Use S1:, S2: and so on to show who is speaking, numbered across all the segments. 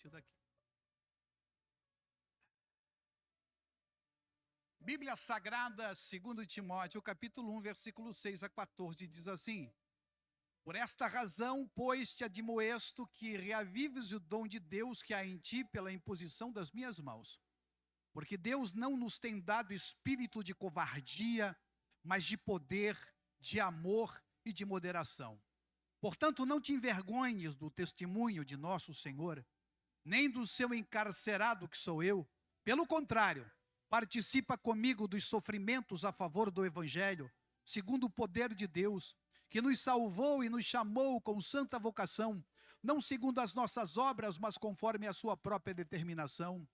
S1: partir daqui. Bíblia Sagrada, 2 Timóteo, capítulo 1, versículo 6 a 14, diz assim: Por esta razão, pois, te admoesto que reavives o dom de Deus que há em ti pela imposição das minhas mãos. Porque Deus não nos tem dado espírito de covardia, mas de poder, de amor e de moderação. Portanto, não te envergonhes do testemunho de nosso Senhor, nem do seu encarcerado que sou eu. Pelo contrário, participa comigo dos sofrimentos a favor do Evangelho, segundo o poder de Deus, que nos salvou e nos chamou com santa vocação, não segundo as nossas obras, mas conforme a sua própria determinação.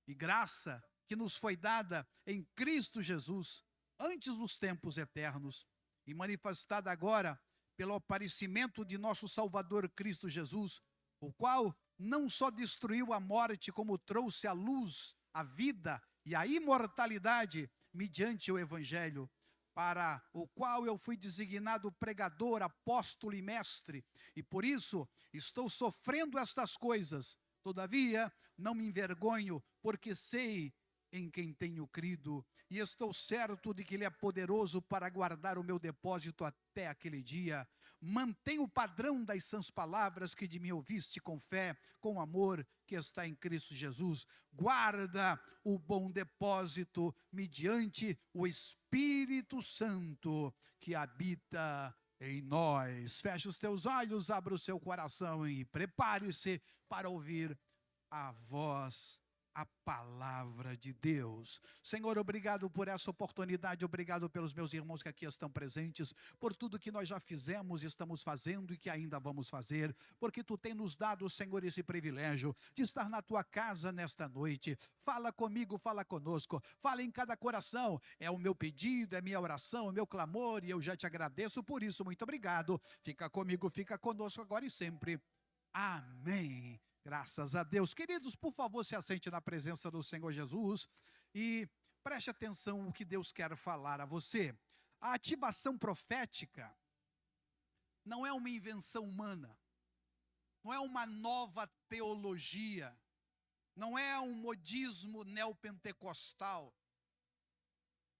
S1: E graça que nos foi dada em Cristo Jesus, antes dos tempos eternos, e manifestada agora pelo aparecimento de nosso Salvador Cristo Jesus, o qual não só destruiu a morte, como trouxe à luz a vida e a imortalidade mediante o Evangelho, para o qual eu fui designado pregador, apóstolo e mestre, e por isso estou sofrendo estas coisas. Todavia, não me envergonho, porque sei em quem tenho crido, e estou certo de que Ele é poderoso para guardar o meu depósito até aquele dia. Mantém o padrão das sãs palavras que de mim ouviste com fé, com amor, que está em Cristo Jesus. Guarda o bom depósito mediante o Espírito Santo que habita em nós. Feche os teus olhos, abra o seu coração e prepare-se para ouvir a voz, a palavra de Deus. Senhor, obrigado por essa oportunidade, obrigado pelos meus irmãos que aqui estão presentes, por tudo que nós já fizemos, estamos fazendo e que ainda vamos fazer, porque Tu tem nos dado, Senhor, esse privilégio de estar na Tua casa nesta noite. Fala comigo, fala conosco, fala em cada coração. É o meu pedido, é minha oração, é o meu clamor, e eu já te agradeço por isso. Muito obrigado. Fica comigo, fica conosco agora e sempre. Amém. Graças a Deus. Queridos, por favor, se assente na presença do Senhor Jesus e preste atenção no que Deus quer falar a você. A ativação profética não é uma invenção humana, não é uma nova teologia, não é um modismo neopentecostal.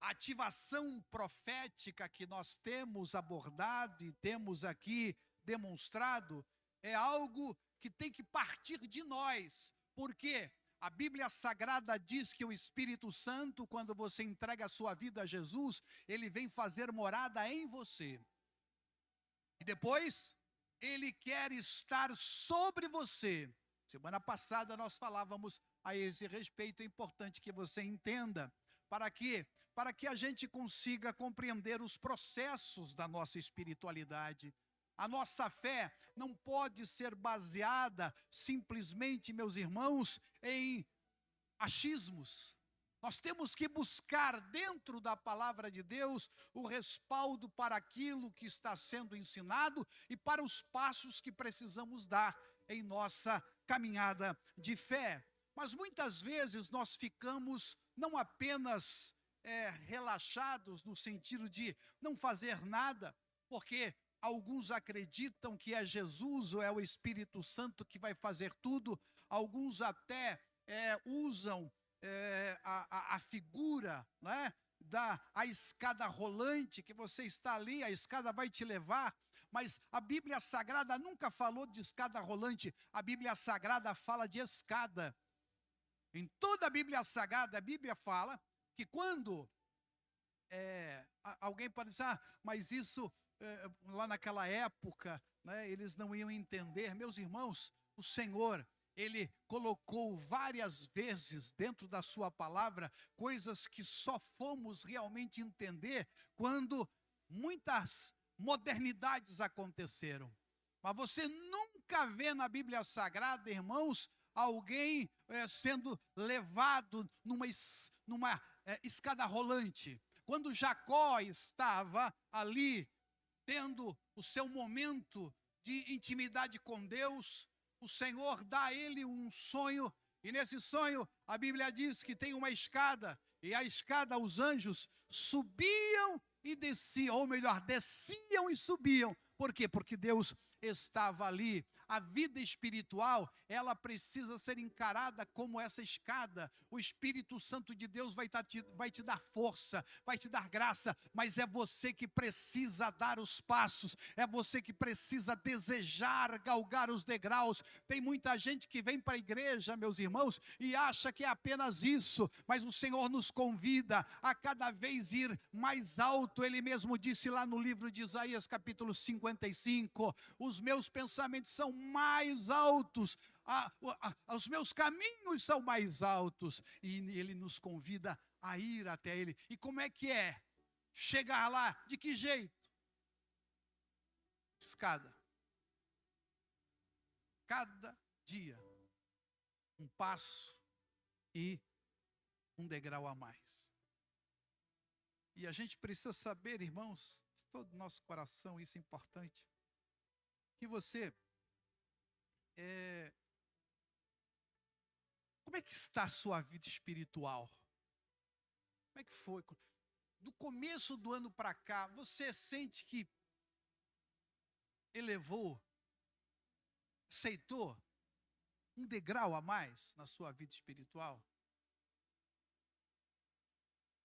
S1: A ativação profética que nós temos abordado e temos aqui demonstrado é algo que tem que partir de nós, porque a Bíblia Sagrada diz que o Espírito Santo, quando você entrega a sua vida a Jesus, ele vem fazer morada em você. E depois, ele quer estar sobre você. Semana passada nós falávamos a esse respeito, é importante que você entenda. Para quê? Para que a gente consiga compreender os processos da nossa espiritualidade. A nossa fé não pode ser baseada simplesmente, meus irmãos, em achismos. Nós temos que buscar dentro da palavra de Deus o respaldo para aquilo que está sendo ensinado e para os passos que precisamos dar em nossa caminhada de fé. Mas muitas vezes nós ficamos não apenas relaxados no sentido de não fazer nada, porque alguns acreditam que é Jesus ou é o Espírito Santo que vai fazer tudo. Alguns até usam a figura, né, a escada rolante, que você está ali, a escada vai te levar. Mas a Bíblia Sagrada nunca falou de escada rolante. A Bíblia Sagrada fala de escada. Em toda a Bíblia Sagrada, a Bíblia fala que quando alguém pode dizer, mas isso lá naquela época, né, eles não iam entender. Meus irmãos, o Senhor, Ele colocou várias vezes dentro da sua palavra coisas que só fomos realmente entender quando muitas modernidades aconteceram. Mas você nunca vê na Bíblia Sagrada, irmãos, alguém sendo levado numa escada rolante. Quando Jacó estava ali tendo o seu momento de intimidade com Deus, o Senhor dá a ele um sonho, e nesse sonho a Bíblia diz que tem uma escada, e a escada os anjos subiam e desciam, ou melhor, desciam e subiam. Por quê? Porque Deus estava ali. a vida espiritual, ela precisa ser encarada como essa escada. O Espírito Santo de Deus vai te dar força, vai te dar graça, mas é você que precisa dar os passos, é você que precisa desejar galgar os degraus. Tem muita gente que vem para a igreja, meus irmãos, e acha que é apenas isso, mas o Senhor nos convida a cada vez ir mais alto. Ele mesmo disse lá no livro de Isaías, capítulo 55, os meus pensamentos são mais altos, os meus caminhos são mais altos, e ele nos convida a ir até ele. E como é que é chegar lá? De que jeito? Escada. Cada dia um passo e um degrau a mais. E a gente precisa saber, irmãos, de todo o nosso coração, isso é importante, que você, como é que está a sua vida espiritual? Como é que foi? Do começo do ano para cá, você sente que elevou, aceitou um degrau a mais na sua vida espiritual?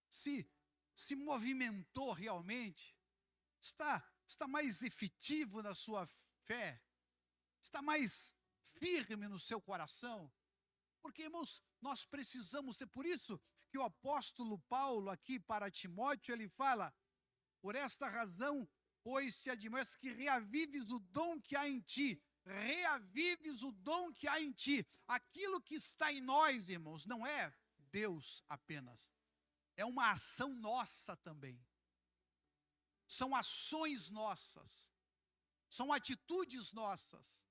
S1: Se movimentou realmente? Está mais efetivo na sua fé? Está mais firme no seu coração? Porque, irmãos, nós precisamos ter. Por isso que o apóstolo Paulo aqui para Timóteo, ele fala: por esta razão, pois te admoesto que reavives o dom que há em ti. Reavives o dom que há em ti. Aquilo que está em nós, irmãos, não é Deus apenas. É uma ação nossa também. São ações nossas. São atitudes nossas.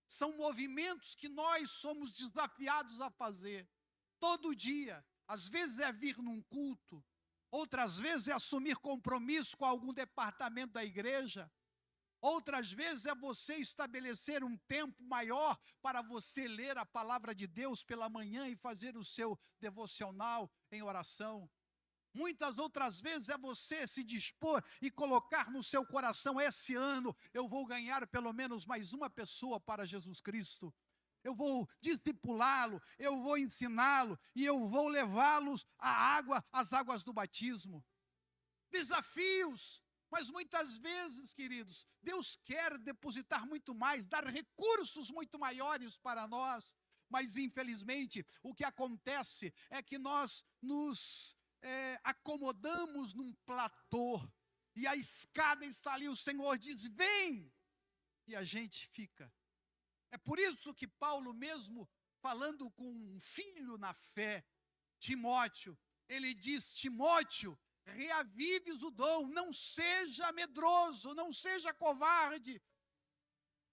S1: São movimentos que nós somos desafiados a fazer todo dia. Às vezes é vir num culto, outras vezes é assumir compromisso com algum departamento da igreja, outras vezes é você estabelecer um tempo maior para você ler a palavra de Deus pela manhã e fazer o seu devocional em oração. Muitas outras vezes é você se dispor e colocar no seu coração: esse ano eu vou ganhar pelo menos mais uma pessoa para Jesus Cristo. Eu vou discipulá-lo, eu vou ensiná-lo e eu vou levá-los às águas do batismo. Desafios, mas muitas vezes, queridos, Deus quer depositar muito mais, dar recursos muito maiores para nós. Mas infelizmente o que acontece é que nós nos acomodamos num platô, e a escada está ali, o Senhor diz: vem, e a gente fica. É por isso que Paulo, mesmo falando com um filho na fé, Timóteo, ele diz: Timóteo, reavives o dom, não seja medroso, não seja covarde.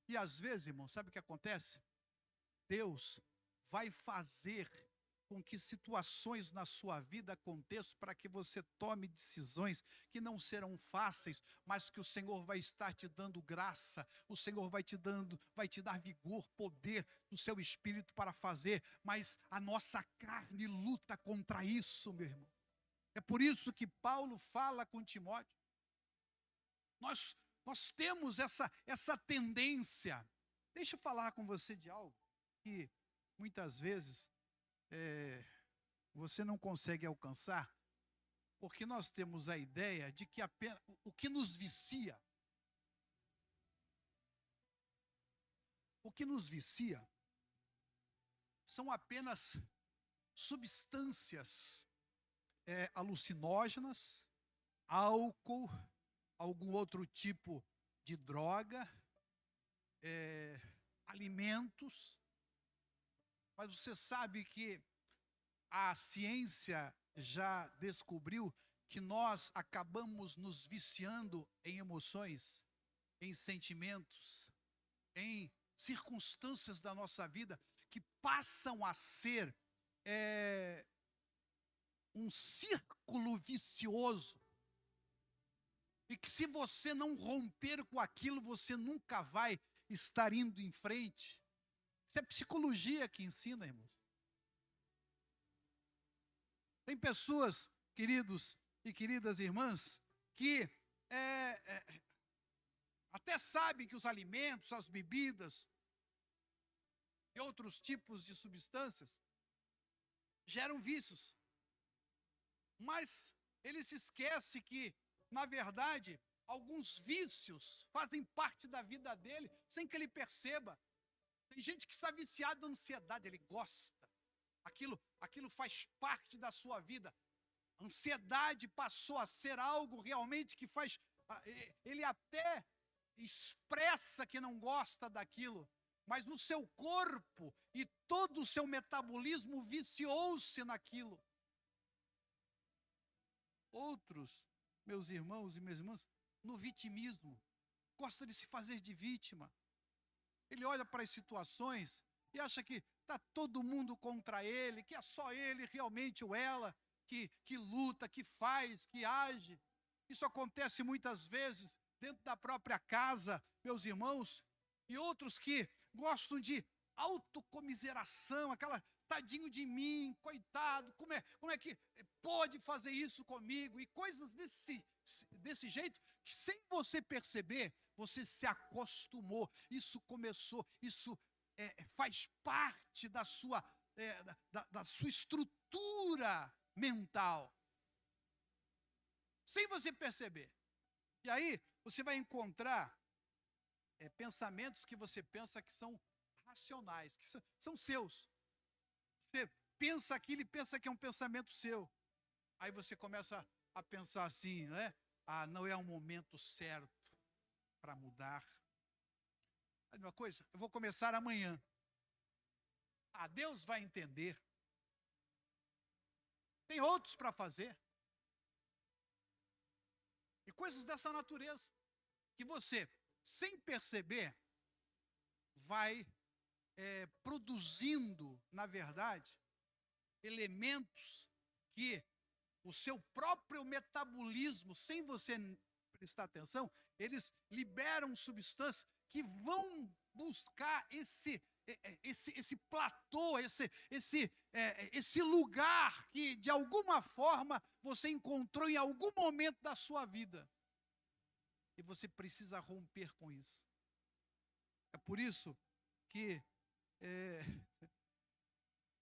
S1: E às vezes, irmão, sabe o que acontece? Deus vai fazer com que situações na sua vida aconteçam para que você tome decisões que não serão fáceis, mas que o Senhor vai estar te dando graça, o Senhor vai te dar vigor, poder do seu espírito para fazer, mas a nossa carne luta contra isso, meu irmão. É por isso que Paulo fala com Timóteo. Nós temos essa tendência. Deixa eu falar com você de algo que muitas vezes você não consegue alcançar, porque nós temos a ideia de que apenas o que nos vicia, são apenas substâncias alucinógenas, álcool, algum outro tipo de droga, alimentos. Mas você sabe que a ciência já descobriu que nós acabamos nos viciando em emoções, em sentimentos, em circunstâncias da nossa vida que passam a ser um círculo vicioso. E que se você não romper com aquilo, você nunca vai estar indo em frente. Isso é psicologia que ensina, irmãos. Tem pessoas, queridos e queridas irmãs, que até sabem que os alimentos, as bebidas, e outros tipos de substâncias geram vícios. Mas ele se esquece que, na verdade, alguns vícios fazem parte da vida dele sem que ele perceba. Tem gente que está viciada na ansiedade, ele gosta. Aquilo faz parte da sua vida. A ansiedade passou a ser algo realmente que faz... Ele até expressa que não gosta daquilo, mas no seu corpo e todo o seu metabolismo viciou-se naquilo. Outros, meus irmãos e minhas irmãs, no vitimismo, gosta de se fazer de vítima. Ele olha para as situações e acha que está todo mundo contra ele, que é só ele realmente ou ela que luta, que faz, que age. Isso acontece muitas vezes dentro da própria casa, meus irmãos, e outros que gostam de autocomiseração, aquela tadinho de mim, coitado, como é que pode fazer isso comigo? E coisas desse jeito, que sem você perceber, você se acostumou. Isso começou, isso faz parte da sua estrutura mental. Sem você perceber. E aí, você vai encontrar pensamentos que você pensa que são racionais, que são seus. Você pensa aquilo e pensa que é um pensamento seu. Aí você começa a pensar assim, né? Ah, não é um momento certo para mudar. Sabe uma coisa? Eu vou começar amanhã. Ah, Deus vai entender. Tem outros para fazer. E coisas dessa natureza. Que você, sem perceber, vai produzindo, na verdade, elementos que o seu próprio metabolismo, sem você prestar atenção, eles liberam substâncias que vão buscar esse platô, esse lugar que, de alguma forma, você encontrou em algum momento da sua vida. E você precisa romper com isso. É por isso que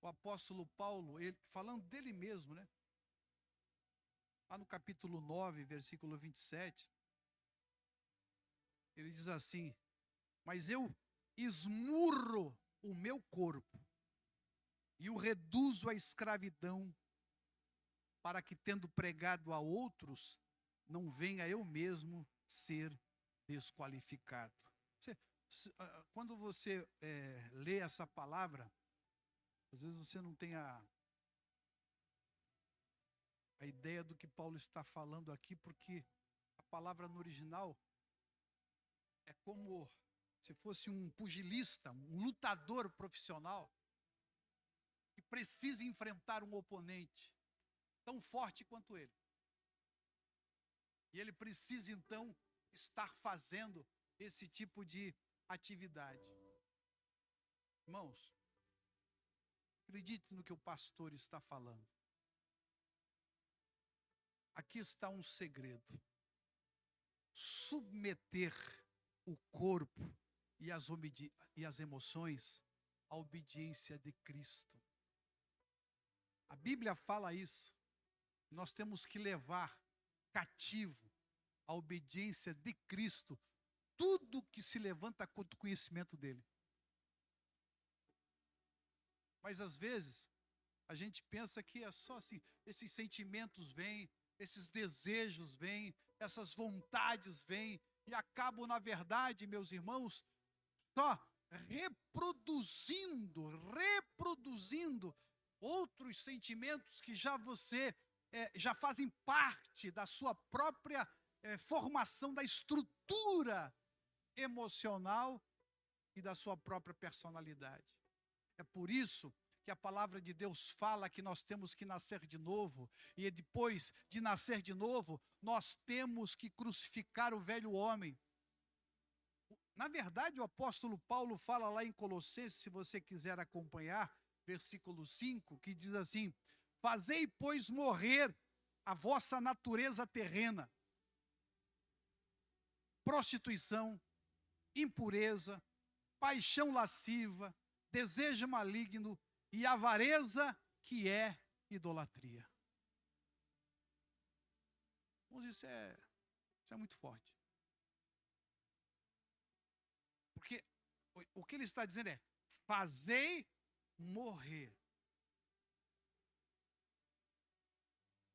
S1: o apóstolo Paulo, ele, falando dele mesmo, né? Lá no capítulo 9, versículo 27, ele diz assim: mas eu esmurro o meu corpo e o reduzo à escravidão, para que, tendo pregado a outros, não venha eu mesmo ser desqualificado. Quando você lê essa palavra, às vezes você não tem a ideia do que Paulo está falando aqui, porque a palavra no original é como se fosse um pugilista, um lutador profissional que precisa enfrentar um oponente tão forte quanto ele. E ele precisa, então, estar fazendo esse tipo de atividade. Irmãos, acredite no que o pastor está falando. Aqui está um segredo. Submeter o corpo e as emoções à obediência de Cristo. A Bíblia fala isso. Nós temos que levar cativo à obediência de Cristo tudo que se levanta contra o conhecimento dele. Mas às vezes a gente pensa que é só assim, esses sentimentos vêm, esses desejos vêm, essas vontades vêm e acabam, na verdade, meus irmãos, só reproduzindo outros sentimentos que já fazem parte da sua própria formação, da estrutura emocional e da sua própria personalidade. É por isso que a palavra de Deus fala que nós temos que nascer de novo, e depois de nascer de novo, nós temos que crucificar o velho homem. Na verdade, o apóstolo Paulo fala lá em Colossenses, se você quiser acompanhar, versículo 5, que diz assim: fazei, pois, morrer a vossa natureza terrena, prostituição, impureza, paixão lasciva, desejo maligno e avareza, que é idolatria. Isso é muito forte. Porque o que ele está dizendo é: fazei morrer.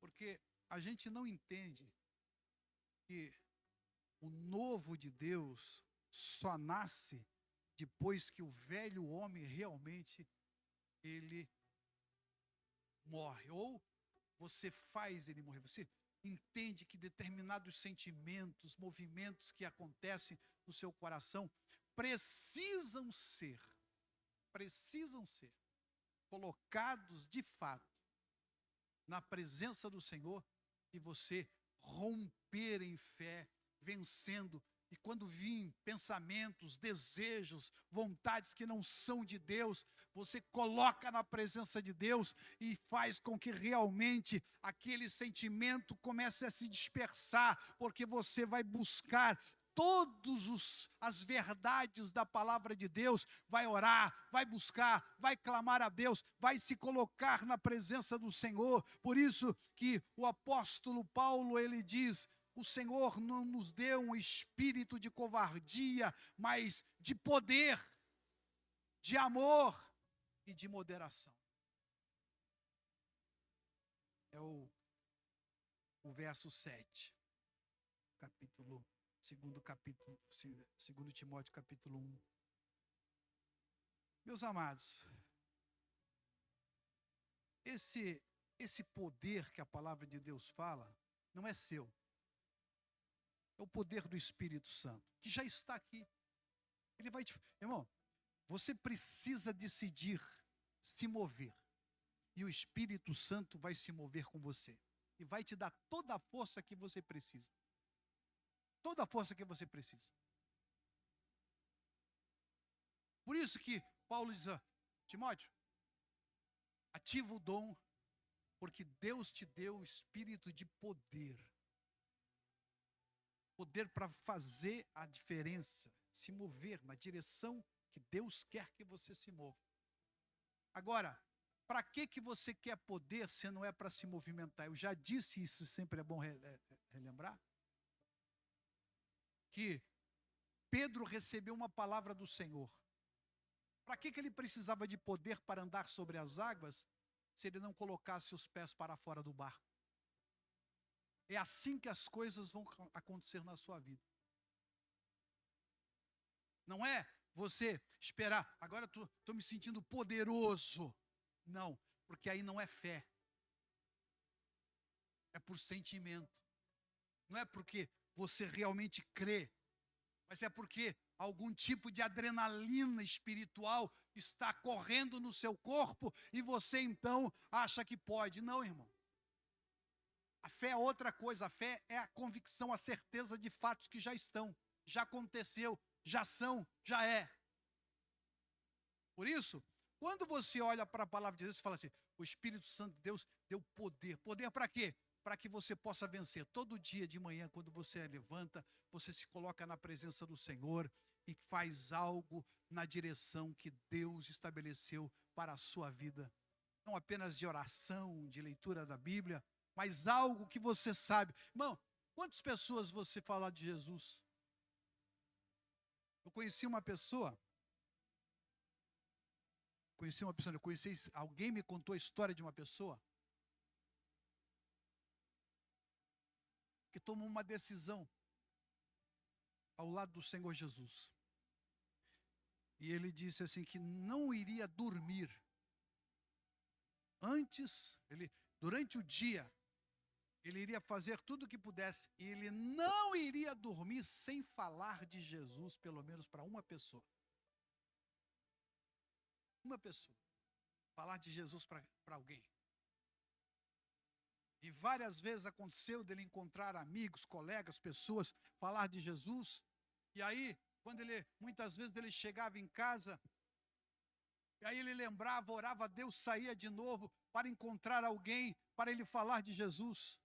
S1: Porque a gente não entende que o novo de Deus só nasce depois que o velho homem realmente ele morre. Ou você faz ele morrer. Você entende que determinados sentimentos, movimentos que acontecem no seu coração precisam ser colocados de fato na presença do Senhor e você romper em fé, vencendo. E quando vir pensamentos, desejos, vontades que não são de Deus, você coloca na presença de Deus e faz com que realmente aquele sentimento comece a se dispersar, porque você vai buscar todas as verdades da palavra de Deus, vai orar, vai buscar, vai clamar a Deus, vai se colocar na presença do Senhor. Por isso que o apóstolo Paulo, ele diz: o Senhor não nos deu um espírito de covardia, mas de poder, de amor e de moderação. É o verso 7, segundo Timóteo, capítulo 1. Meus amados, esse poder que a palavra de Deus fala, não é seu. É o poder do Espírito Santo, que já está aqui. Ele vai te... Irmão, você precisa decidir se mover. E o Espírito Santo vai se mover com você. E vai te dar toda a força que você precisa. Toda a força que você precisa. Por isso que Paulo diz: Timóteo, ativa o dom, porque Deus te deu o espírito de poder. Poder para fazer a diferença, se mover na direção que Deus quer que você se mova. Agora, para que você quer poder se não é para se movimentar? Eu já disse isso, sempre é bom relembrar. Que Pedro recebeu uma palavra do Senhor. Para que ele precisava de poder para andar sobre as águas, se ele não colocasse os pés para fora do barco? É assim que as coisas vão acontecer na sua vida. Não é você esperar, agora estou me sentindo poderoso. Não, porque aí não é fé. É por sentimento. Não é porque você realmente crê, mas é porque algum tipo de adrenalina espiritual está correndo no seu corpo e você então acha que pode. Não, irmão. A fé é outra coisa. A fé é a convicção, a certeza de fatos que já estão, já aconteceu, já são, já é. Por isso, quando você olha para a palavra de Deus, você fala assim: o Espírito Santo de Deus deu poder. Poder para quê? Para que você possa vencer. Todo dia de manhã, quando você levanta, você se coloca na presença do Senhor e faz algo na direção que Deus estabeleceu para a sua vida. Não apenas de oração, de leitura da Bíblia, mas algo que você sabe. Irmão, quantas pessoas você fala de Jesus? Eu conheci uma pessoa, alguém me contou a história de uma pessoa que tomou uma decisão ao lado do Senhor Jesus. E ele disse assim que não iria dormir. Durante o dia, ele iria fazer tudo o que pudesse. E ele não iria dormir sem falar de Jesus, pelo menos para uma pessoa. Uma pessoa. Falar de Jesus para alguém. E várias vezes aconteceu dele encontrar amigos, colegas, pessoas, falar de Jesus. E aí, muitas vezes ele chegava em casa, e aí ele lembrava, orava a Deus, saía de novo para encontrar alguém, para ele falar de Jesus.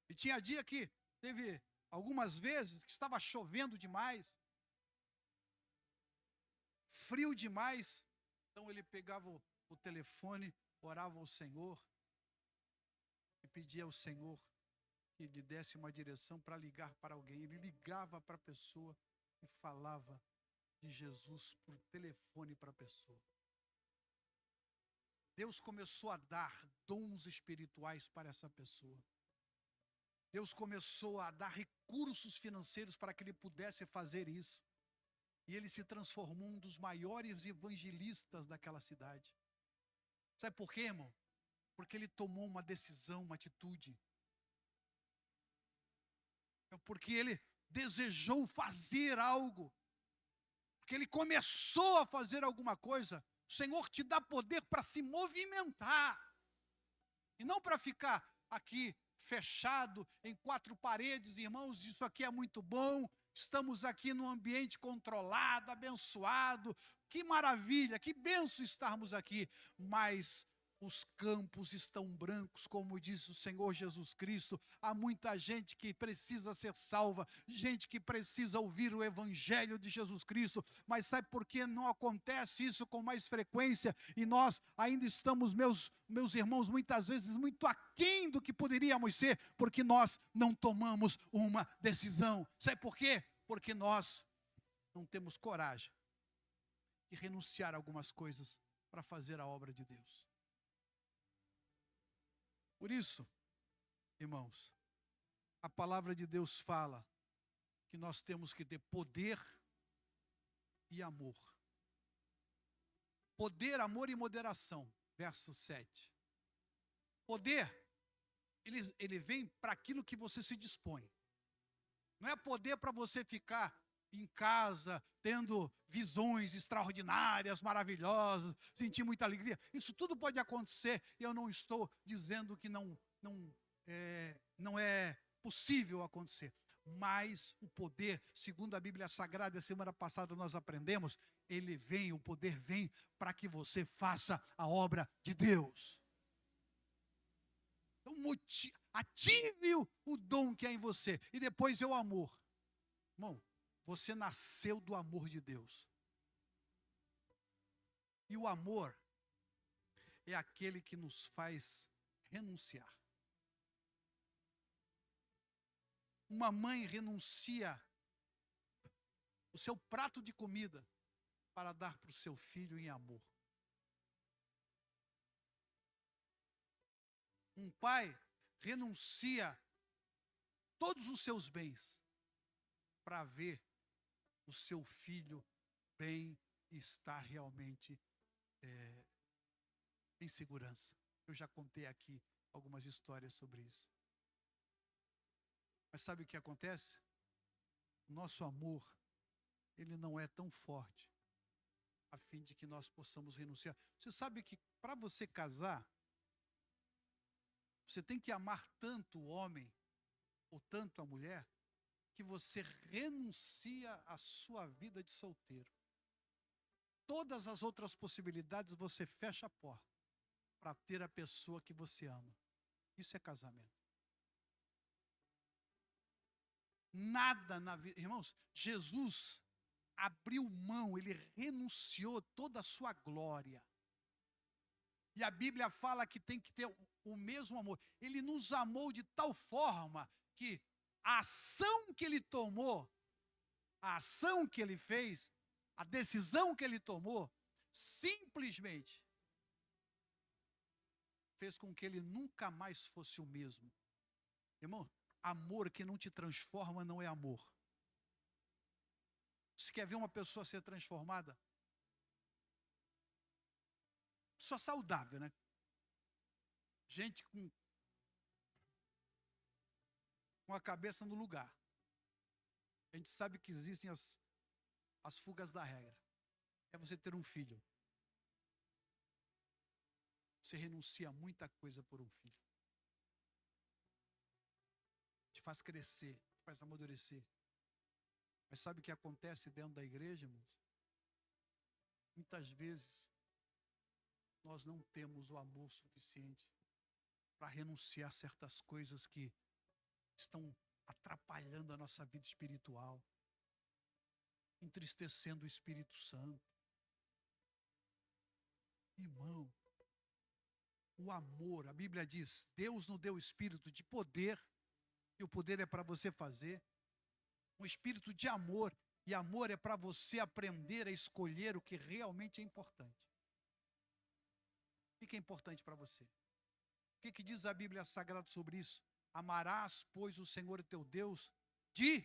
S1: E tinha dia que teve algumas vezes que estava chovendo demais. frio demais. Então ele pegava o telefone, orava ao Senhor e pedia ao Senhor que lhe desse uma direção para ligar para alguém. Ele ligava para a pessoa e falava de Jesus por telefone para a pessoa. Deus começou a dar dons espirituais para essa pessoa. Deus começou a dar recursos financeiros para que ele pudesse fazer isso. E ele se transformou em um dos maiores evangelistas daquela cidade. Sabe por quê, irmão? Porque ele tomou uma decisão, uma atitude. Porque ele desejou fazer algo. Porque ele começou a fazer alguma coisa. O Senhor te dá poder para se movimentar. E não para ficar aqui fechado em quatro paredes. Irmãos, isso aqui é muito bom. Estamos aqui num ambiente controlado, abençoado. Que maravilha, que benção estarmos aqui. Mas os campos estão brancos, como disse o Senhor Jesus Cristo. Há muita gente que precisa ser salva, gente que precisa ouvir o Evangelho de Jesus Cristo. Mas sabe por que não acontece isso com mais frequência? E nós ainda estamos, meus irmãos, muitas vezes muito aquém do que poderíamos ser, porque nós não tomamos uma decisão. Sabe por quê? Porque nós não temos coragem de renunciar a algumas coisas para fazer a obra de Deus. Por isso, irmãos, a palavra de Deus fala que nós temos que ter poder e amor. Poder, amor e moderação. Verso 7. Poder, ele vem para aquilo que você se dispõe. Não é poder para você ficar em casa, tendo visões extraordinárias, maravilhosas, sentir muita alegria. Isso tudo pode acontecer. Eu não estou dizendo que não é possível acontecer. Mas o poder, segundo a Bíblia Sagrada, a semana passada nós aprendemos, o poder vem para que você faça a obra de Deus. Então, ative o dom que há em você. E depois é o amor. Irmão, você nasceu do amor de Deus. E o amor é aquele que nos faz renunciar. Uma mãe renuncia o seu prato de comida para dar para o seu filho em amor. Um pai renuncia todos os seus bens para ver o seu filho bem e estar realmente em segurança. Eu já contei aqui algumas histórias sobre isso. Mas sabe o que acontece? O nosso amor, ele não é tão forte a fim de que nós possamos renunciar. Você sabe que para você casar, você tem que amar tanto o homem ou tanto a mulher que você renuncia à sua vida de solteiro. Todas as outras possibilidades você fecha a porta para ter a pessoa que você ama. Isso é casamento. Nada na vida, irmãos, Jesus abriu mão, ele renunciou toda a sua glória. E a Bíblia fala que tem que ter o mesmo amor. Ele nos amou de tal forma que a ação que ele tomou, a ação que ele fez, a decisão que ele tomou, simplesmente fez com que ele nunca mais fosse o mesmo. Irmão, amor que não te transforma não é amor. Você quer ver uma pessoa ser transformada? Pessoa saudável, né? Gente com a cabeça no lugar. A gente sabe que existem as fugas da regra. É você ter um filho. Você renuncia a muita coisa por um filho. Te faz crescer, te faz amadurecer. Mas sabe o que acontece dentro da igreja, irmãos? Muitas vezes nós não temos o amor suficiente para renunciar a certas coisas que estão atrapalhando a nossa vida espiritual, entristecendo o Espírito Santo. o amor. A Bíblia diz, Deus nos deu espírito de poder, e o poder é para você fazer. Um espírito de amor, e amor é para você aprender a escolher o que realmente é importante. O que é importante para você? O que diz a Bíblia Sagrada sobre isso? Amarás, pois, o Senhor teu Deus de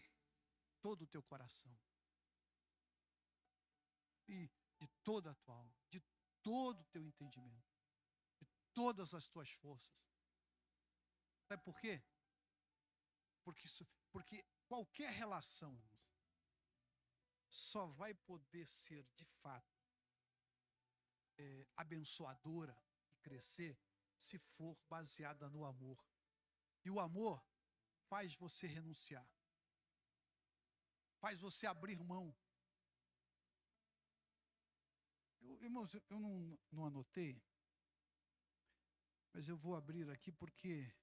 S1: todo o teu coração. E de toda a tua alma, de todo o teu entendimento, de todas as tuas forças. Sabe por quê? Porque qualquer relação, irmãos, só vai poder ser de fato abençoadora e crescer se for baseada no amor. E o amor faz você renunciar, faz você abrir mão. Irmãos, eu não anotei, mas eu vou abrir aqui porque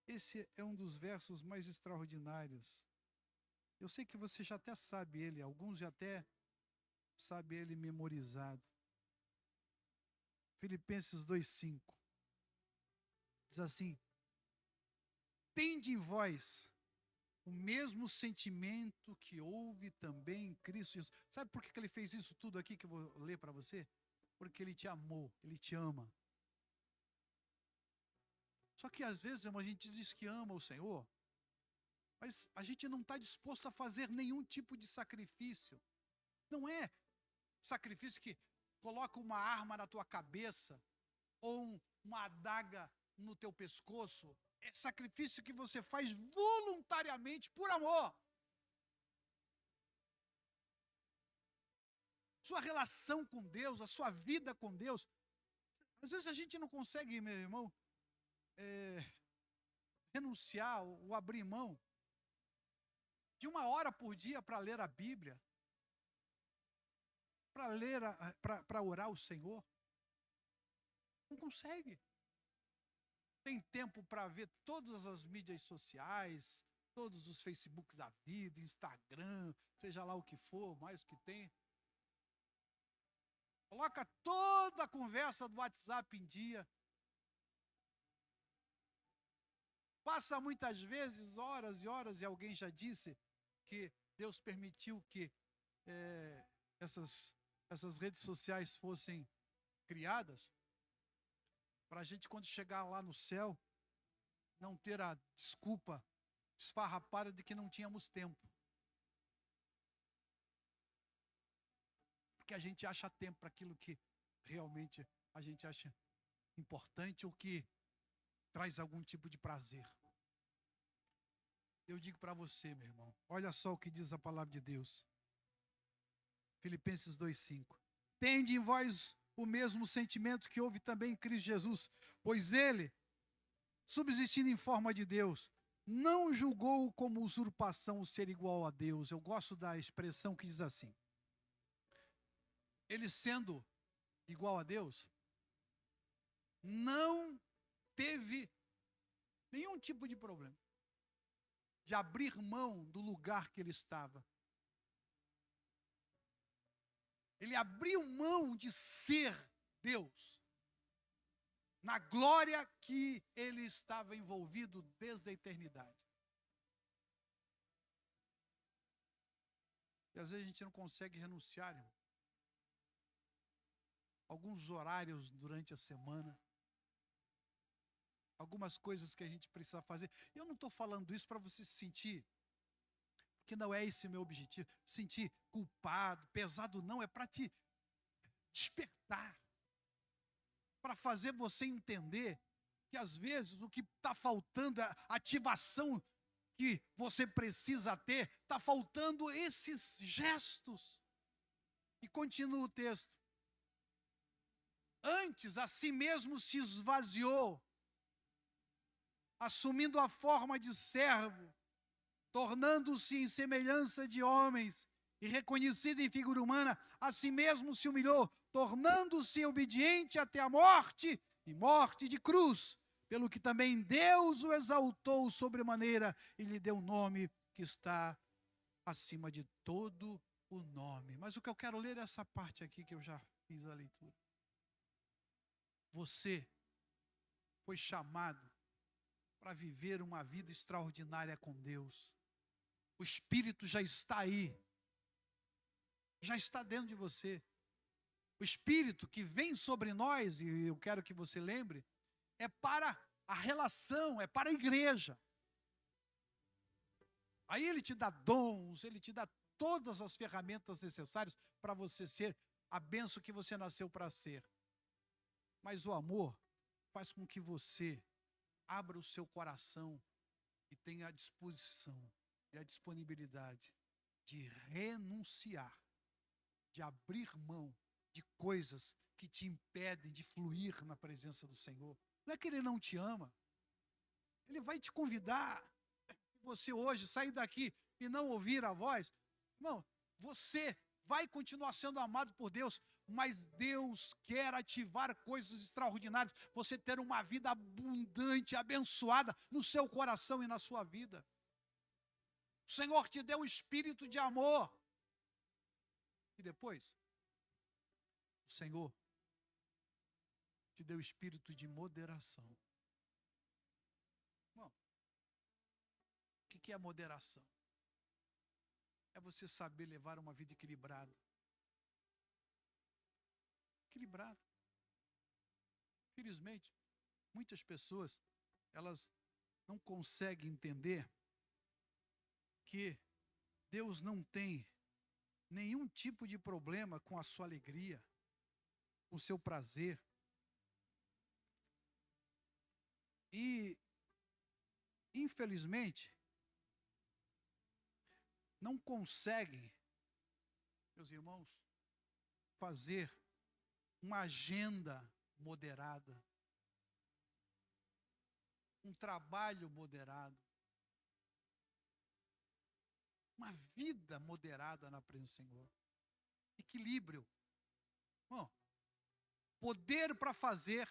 S1: esse é um dos versos mais extraordinários. Eu sei que você já até sabe ele, alguns já até sabem ele memorizado. Filipenses 2:5 diz assim: tende em vós o mesmo sentimento que houve também em Cristo Jesus. Sabe por que ele fez isso tudo aqui que eu vou ler para você? Porque ele te amou, ele te ama. Só que às vezes a gente diz que ama o Senhor, mas a gente não está disposto a fazer nenhum tipo de sacrifício. Não é sacrifício que coloca uma arma na tua cabeça ou uma adaga no teu pescoço. É sacrifício que você faz voluntariamente por amor. Sua relação com Deus, a sua vida com Deus. Às vezes a gente não consegue, meu irmão, renunciar ou abrir mão de 1 hora por dia para ler a Bíblia, para orar ao Senhor. Não consegue. Tem tempo para ver todas as mídias sociais, todos os Facebooks da vida, Instagram, seja lá o que for, mais o que tem. Coloca toda a conversa do WhatsApp em dia. Passa muitas vezes horas e horas, e alguém já disse que Deus permitiu que essas redes sociais fossem criadas para a gente, quando chegar lá no céu, não ter a desculpa esfarrapada de que não tínhamos tempo. Porque a gente acha tempo para aquilo que realmente a gente acha importante ou que traz algum tipo de prazer. Eu digo para você, meu irmão, olha só o que diz a palavra de Deus. Filipenses 2:5. Tende em vós o mesmo sentimento que houve também em Cristo Jesus, pois ele, subsistindo em forma de Deus, não julgou como usurpação o ser igual a Deus. Eu gosto da expressão que diz assim: ele, sendo igual a Deus, não teve nenhum tipo de problema de abrir mão do lugar que ele estava. Ele abriu mão de ser Deus, na glória que ele estava envolvido desde a eternidade. E às vezes a gente não consegue renunciar, irmão. Alguns horários durante a semana, algumas coisas que a gente precisa fazer. Eu não estou falando isso para você se sentir, porque não é esse o meu objetivo, sentir culpado, pesado, não, é para te despertar, para fazer você entender que às vezes o que está faltando, a ativação que você precisa ter, está faltando esses gestos. E continua o texto. Antes, a si mesmo se esvaziou, assumindo a forma de servo, tornando-se em semelhança de homens, e reconhecido em figura humana, a si mesmo se humilhou, tornando-se obediente até a morte, e morte de cruz, pelo que também Deus o exaltou sobremaneira, e lhe deu um nome que está acima de todo o nome. Mas o que eu quero ler é essa parte aqui que eu já fiz a leitura. Você foi chamado para viver uma vida extraordinária com Deus. O Espírito já está aí, já está dentro de você. O Espírito que vem sobre nós, e eu quero que você lembre, é para a relação, é para a igreja. Aí ele te dá dons, ele te dá todas as ferramentas necessárias para você ser a bênção que você nasceu para ser. Mas o amor faz com que você abra o seu coração e tenha a disposição e a disponibilidade de renunciar, de abrir mão de coisas que te impedem de fluir na presença do Senhor. Não é que Ele não te ama. Ele vai te convidar. Você hoje sair daqui e não ouvir a voz, irmão, você vai continuar sendo amado por Deus, mas Deus quer ativar coisas extraordinárias, você ter uma vida abundante, abençoada no seu coração e na sua vida. O Senhor te deu um espírito de amor. E depois, o Senhor te deu espírito de moderação. Bom, o que é moderação? É você saber levar uma vida equilibrada. Equilibrada. Infelizmente, muitas pessoas, elas não conseguem entender que Deus não tem nenhum tipo de problema com a sua alegria, com o seu prazer. E, infelizmente, não conseguem, meus irmãos, fazer uma agenda moderada, um trabalho moderado, uma vida moderada na presença do Senhor. Equilíbrio. Bom, poder para fazer,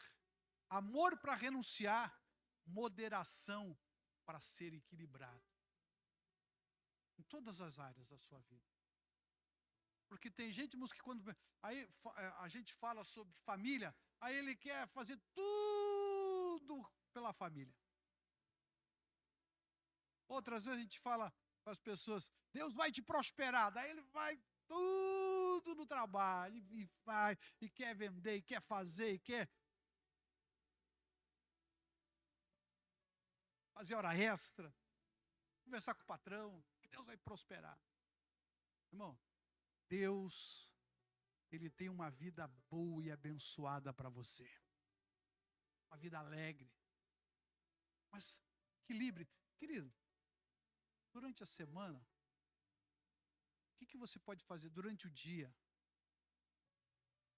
S1: amor para renunciar, moderação para ser equilibrado. Em todas as áreas da sua vida. Porque tem gente que quando aí a gente fala sobre família, aí ele quer fazer tudo pela família. Outras vezes a gente fala para as pessoas, Deus vai te prosperar, daí ele vai tudo no trabalho, e vai, e quer vender, e quer fazer, e quer fazer hora extra, conversar com o patrão, que Deus vai prosperar. Irmão, Deus, Ele tem uma vida boa e abençoada para você. Uma vida alegre. Mas equilibre. Querido, durante a semana, o que você pode fazer durante o dia?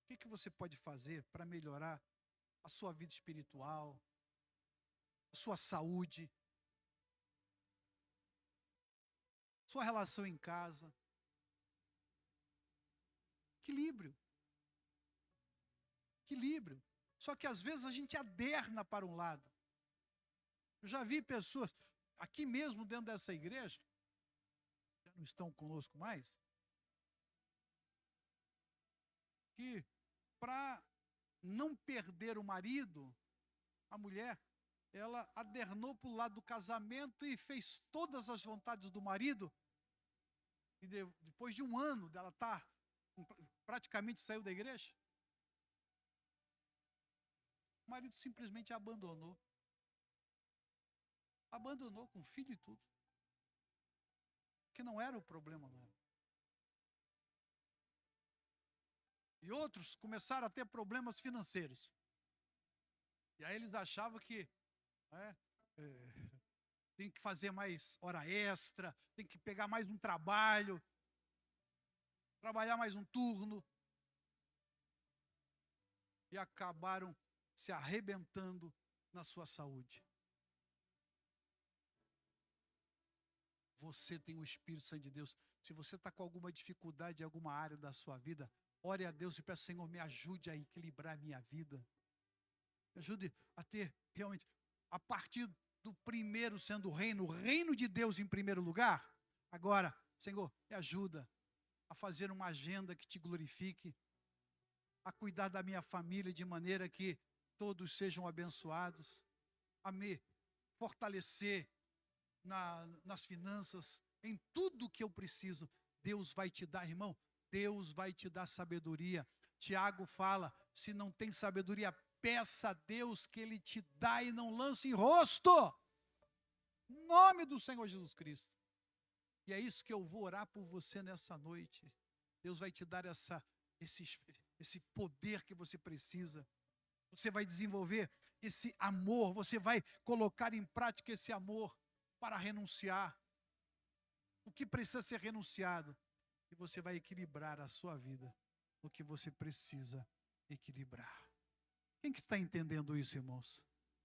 S1: O que você pode fazer para melhorar a sua vida espiritual, a sua saúde, sua relação em casa? Equilíbrio. Equilíbrio. Só que às vezes a gente aderna para um lado. Eu já vi pessoas, aqui mesmo dentro dessa igreja, já não estão conosco mais, que para não perder o marido, a mulher, ela adernou para o lado do casamento e fez todas as vontades do marido, e depois de um ano dela estar praticamente saiu da igreja, o marido simplesmente a abandonou. Abandonou com filho e tudo. Que não era o problema, não era. E outros começaram a ter problemas financeiros. E aí eles achavam que tem que fazer mais hora extra, tem que pegar mais um trabalho, trabalhar mais um turno. E acabaram se arrebentando na sua saúde. Você tem o Espírito Santo de Deus. Se você está com alguma dificuldade em alguma área da sua vida, ore a Deus e peça, Senhor, me ajude a equilibrar a minha vida. Me ajude a ter realmente, a partir do primeiro sendo o reino de Deus em primeiro lugar. Agora, Senhor, me ajuda a fazer uma agenda que te glorifique, a cuidar da minha família de maneira que todos sejam abençoados, a me fortalecer nas finanças, em tudo que eu preciso. Deus vai te dar, irmão, Deus vai te dar sabedoria. Tiago fala, se não tem sabedoria, peça a Deus que Ele te dá e não lance em rosto. Em nome do Senhor Jesus Cristo. E é isso que eu vou orar por você nessa noite. Deus vai te dar esse poder que você precisa. Você vai desenvolver esse amor, você vai colocar em prática esse amor para renunciar o que precisa ser renunciado. E você vai equilibrar a sua vida, o que você precisa equilibrar. Quem que está entendendo isso, irmãos?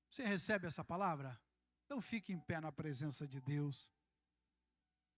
S1: Você recebe essa palavra? Então fique em pé na presença de Deus.